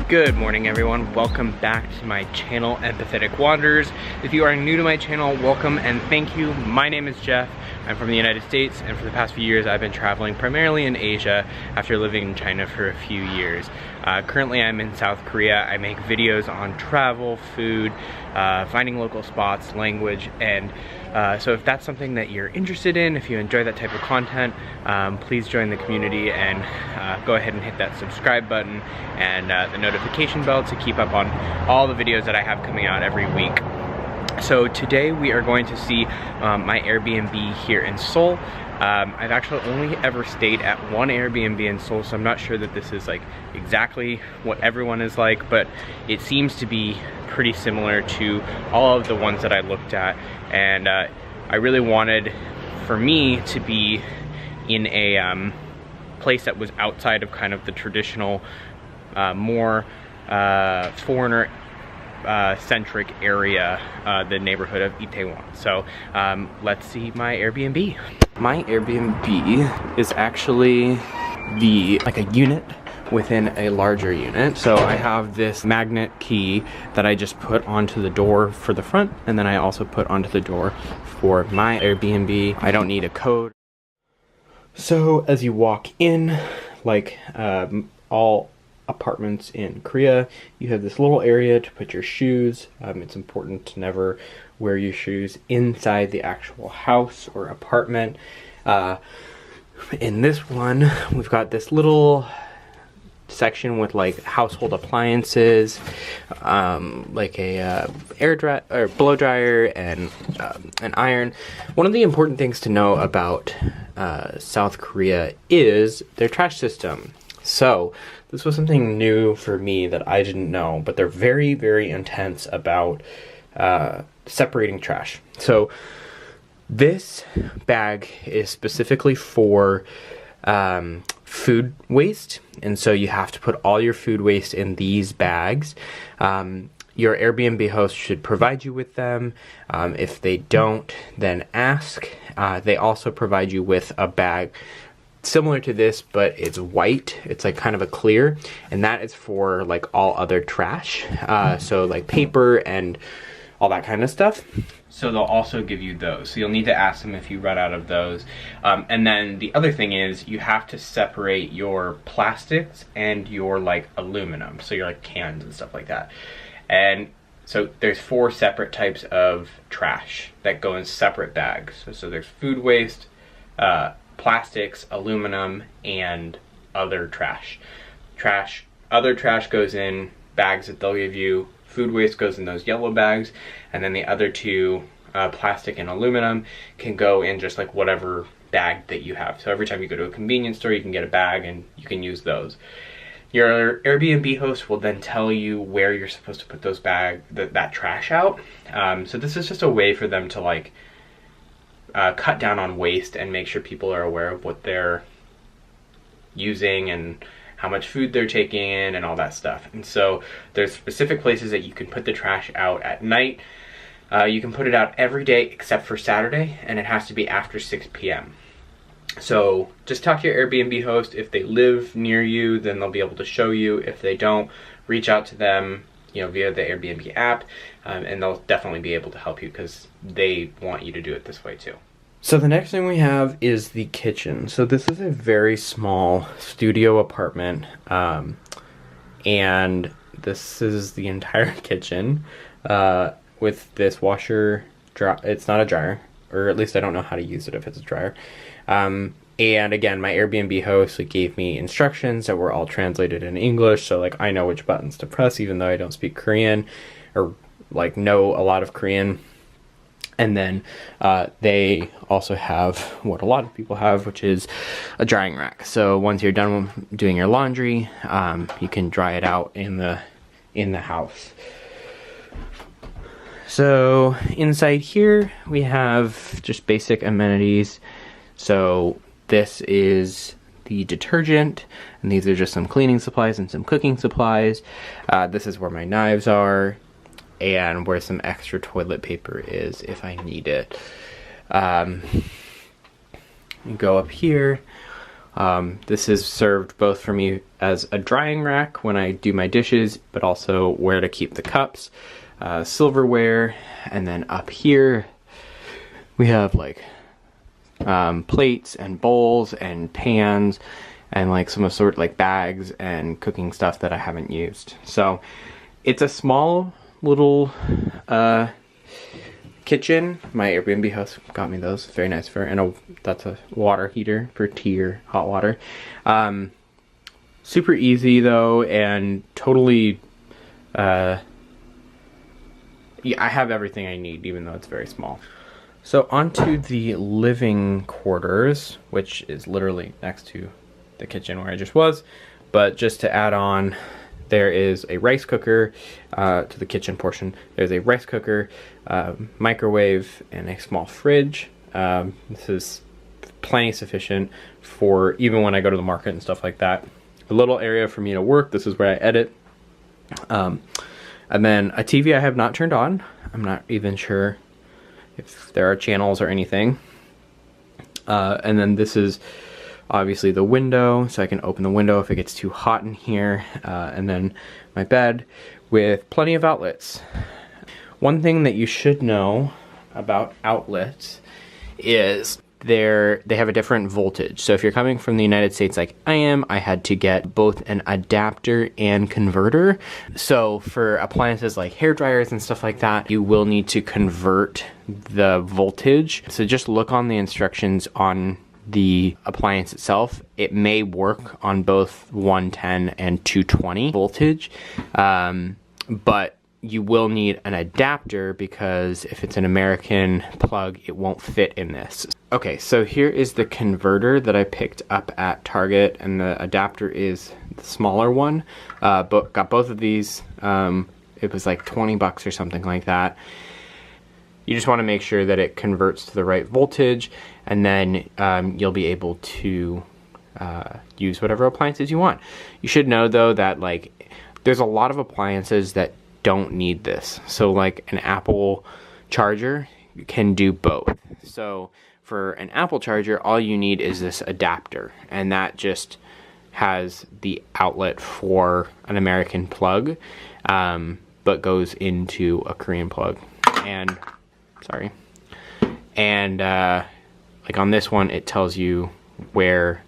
Good morning everyone, welcome back to my channel, Empathetic Wanderers. If you are new to my channel, welcome and thank you. My name is Jeff, I'm from the United States, and for the past few years I've been traveling primarily in Asia after living in China for a few years. Currently I'm in South Korea. I make videos on travel, food, finding local spots, language, and so if that's something that you're interested in, if you enjoy that type of content, please join the community and go ahead and hit that subscribe button and the notification bell to keep up on all the videos that I have coming out every week. So today we are going to see my Airbnb here in Seoul. I've actually only ever stayed at one Airbnb in Seoul, so I'm not sure that this is like exactly what everyone is like, but it seems to be pretty similar to all of the ones that I looked at. And I really wanted for me to be in a place that was outside of kind of the traditional, more foreigner centric area, the neighborhood of Itaewon. So let's see my Airbnb. My Airbnb is actually like a unit within a larger unit. So I have this magnet key that I just put onto the door for the front, and then I also put onto the door for my Airbnb. I don't need a code. So as you walk in, like all apartments in Korea, you have this little area to put your shoes. It's important to never wear your shoes inside the actual house or apartment. In this one, we've got this little section with like household appliances, like a blow dryer and an iron. One of the important things to know about South Korea is their trash system. So this was something new for me that I didn't know, but they're very, very intense about separating trash. So this bag is specifically for food waste, and so you have to put all your food waste in these bags. Your Airbnb host should provide you with them. If they don't, then ask. They also provide you with a bag similar to this, but it's white. It's like kind of a clear, and that is for like all other trash, so like paper and all that kind of stuff. So they'll also give you those, so you'll need to ask them if you run out of those. And then the other thing is you have to separate your plastics and your like aluminum, so your like cans and stuff like that. And so there's 4 separate types of trash that go in separate bags. So there's food waste, plastics, aluminum, and other trash. Other trash goes in bags that they'll give you. Food waste goes in those yellow bags, and then the other 2, plastic and aluminum, can go in just like whatever bag that you have. So every time you go to a convenience store, you can get a bag and you can use those. Your Airbnb host will then tell you where you're supposed to put those that trash out. So this is just a way for them to like cut down on waste and make sure people are aware of what they're using and how much food they're taking in and all that stuff. And so there's specific places that you can put the trash out at night. You can put it out every day except for Saturday, and it has to be after 6 p.m. So just talk to your Airbnb host. If they live near you, then they'll be able to show you. If they don't, reach out to them, you know, via the Airbnb app, and they'll definitely be able to help you because they want you to do it this way too. So the next thing we have is the kitchen. So this is a very small studio apartment, and this is the entire kitchen with this washer. It's not a dryer, or at least I don't know how to use it if it's a dryer. And again, my Airbnb host gave me instructions that were all translated in English, so like I know which buttons to press, even though I don't speak Korean or like know a lot of Korean. And then they also have what a lot of people have, which is a drying rack. So once you're done doing your laundry, you can dry it out in the house. So inside here we have just basic amenities. So this is the detergent, and these are just some cleaning supplies and some cooking supplies. This is where my knives are, and where some extra toilet paper is if I need it. You go up here, This is served both for me as a drying rack when I do my dishes, but also where to keep the cups, silverware, and then up here we have like plates and bowls and pans and like some sort of like bags and cooking stuff that I haven't used. So it's a small little kitchen. My Airbnb host got me those. Very nice for, and that's a water heater for tea or hot water. Super easy though, and totally yeah, I have everything I need, even though it's very small. So onto the living quarters, which is literally next to the kitchen where I just was. But just to add on, there is a rice cooker to the kitchen portion. There's a rice cooker, microwave, and a small fridge. This is plenty sufficient for even when I go to the market and stuff like that. A little area for me to work. This is where I edit. And then a TV I have not turned on. I'm not even sure if there are channels or anything. And then this is obviously the window, so I can open the window if it gets too hot in here. And then my bed with plenty of outlets. One thing that you should know about outlets is they have a different voltage. So if you're coming from the United States like I am, I had to get both an adapter and converter. So for appliances like hair dryers and stuff like that, you will need to convert the voltage. So just look on the instructions on the appliance itself. It may work on both 110 and 220 voltage, but you will need an adapter because if it's an American plug, it won't fit in this. Okay, so here is the converter that I picked up at Target, and the adapter is the smaller one. But got both of these. It was like 20 bucks or something like that. You just want to make sure that it converts to the right voltage, and then you'll be able to use whatever appliances you want. You should know though that like there's a lot of appliances that don't need this. So like an Apple charger can do both. So for an Apple charger, all you need is this adapter, and that just has the outlet for an American plug, but goes into a Korean plug. And sorry. And like on this one, it tells you where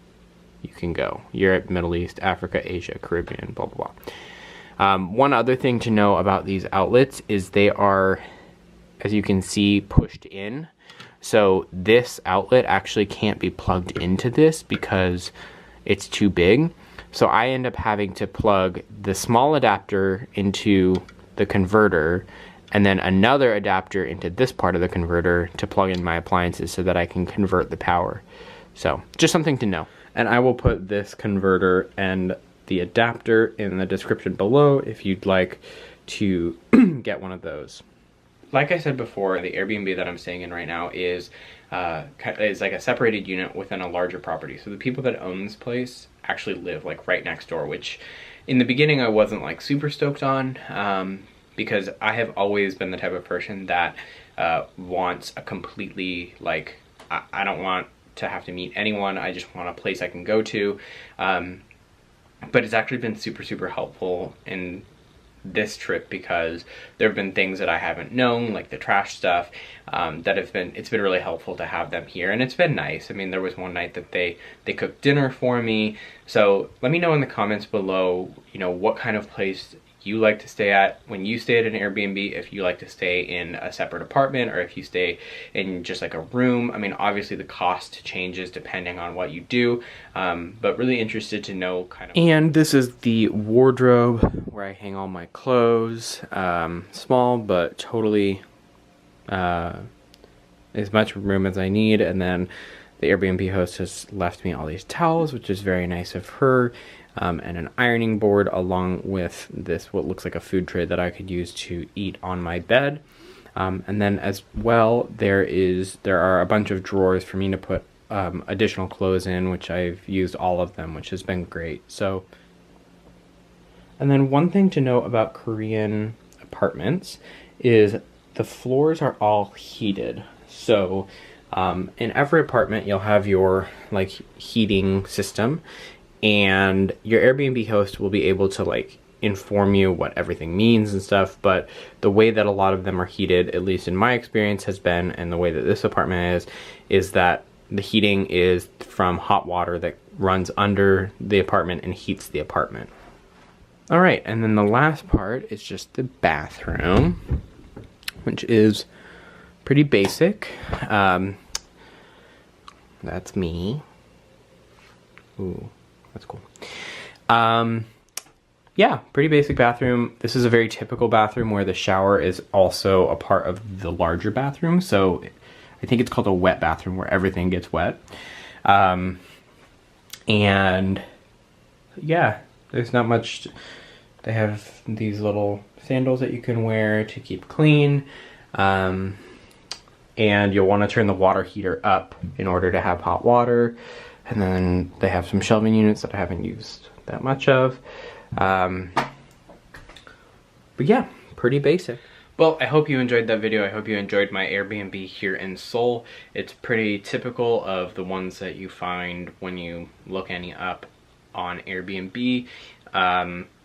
you can go. Europe, Middle East, Africa, Asia, Caribbean, blah, blah, blah. One other thing to know about these outlets is they are, as you can see, pushed in. So this outlet actually can't be plugged into this because it's too big. So I end up having to plug the small adapter into the converter, and then another adapter into this part of the converter to plug in my appliances so that I can convert the power. So just something to know. And I will put this converter and the adapter in the description below if you'd like to get one of those. Like I said before, the Airbnb that I'm staying in right now is like a separated unit within a larger property. So the people that own this place actually live like right next door, which in the beginning I wasn't like super stoked on, because I have always been the type of person that wants a completely, like, I don't want to have to meet anyone. I just want a place I can go to. But it's actually been super, super helpful in this trip because there have been things that I haven't known, like the trash stuff, that it's been really helpful to have them here, and it's been nice. I mean, there was one night that they cooked dinner for me. So let me know in the comments below, you know, what kind of place you like to stay at when you stay at an Airbnb, if you like to stay in a separate apartment or if you stay in just like a room. I mean, obviously the cost changes depending on what you do, but really interested to know kind of. And this is the wardrobe where I hang all my clothes. Small, but totally as much room as I need. And then the Airbnb host has left me all these towels, which is very nice of her. And an ironing board along with this, what looks like a food tray that I could use to eat on my bed. And then as well, there are a bunch of drawers for me to put additional clothes in, which I've used all of them, which has been great. So, and then one thing to know about Korean apartments is the floors are all heated. So In every apartment, you'll have your like heating system, and your Airbnb host will be able to like inform you what everything means and stuff. But the way that a lot of them are heated, at least in my experience, has been, and the way that this apartment is that the heating is from hot water that runs under the apartment and heats the apartment. All right, and then the last part is just the bathroom, which is pretty basic. That's me. Ooh, that's cool. Yeah, pretty basic bathroom. This is a very typical bathroom where the shower is also a part of the larger bathroom. So I think it's called a wet bathroom where everything gets wet. And yeah, there's not much. They have these little sandals that you can wear to keep clean. And you'll want to turn the water heater up in order to have hot water. And then they have some shelving units that I haven't used that much of. But yeah, pretty basic. Well, I hope you enjoyed that video. I hope you enjoyed my Airbnb here in Seoul. It's pretty typical of the ones that you find when you look any up on Airbnb.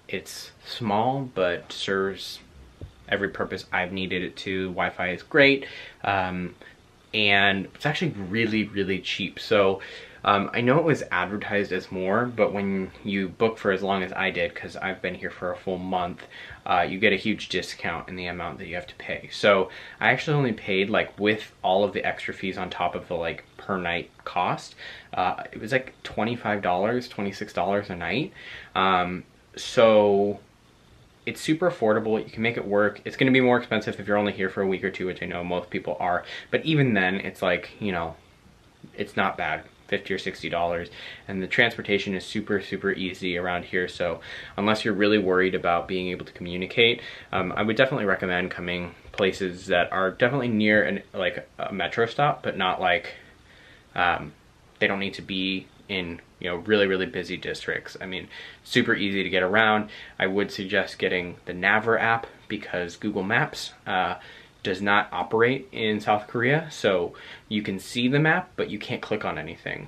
It's small, but serves every purpose I've needed it to. Wi-Fi is great, and it's actually really, really cheap. So I know it was advertised as more, but when you book for as long as I did, because I've been here for a full month, you get a huge discount in the amount that you have to pay. So I actually only paid, like, with all of the extra fees on top of the like per night cost, it was like $25, $26 a night. So it's super affordable. You can make it work. It's going to be more expensive if you're only here for a week or two, which I know most people are. But even then, it's like, you know, it's not bad. $50 or $60, and the transportation is super, super easy around here. So unless you're really worried about being able to communicate, I would definitely recommend coming places that are definitely near like a metro stop, but not like they don't need to be in, you know, really, really busy districts. I mean, super easy to get around. I would suggest getting the Naver app because Google Maps does not operate in South Korea, so you can see the map, but you can't click on anything.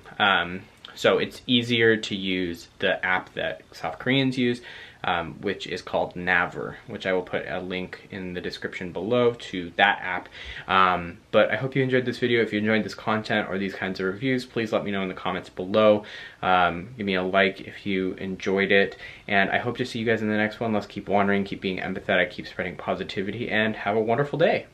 So it's easier to use the app that South Koreans use, which is called Naver, which I will put a link in the description below to that app. But I hope you enjoyed this video. If you enjoyed this content or these kinds of reviews, please let me know in the comments below. Give me a like if you enjoyed it, and I hope to see you guys in the next one. Let's keep wandering, keep being empathetic, keep spreading positivity, and have a wonderful day.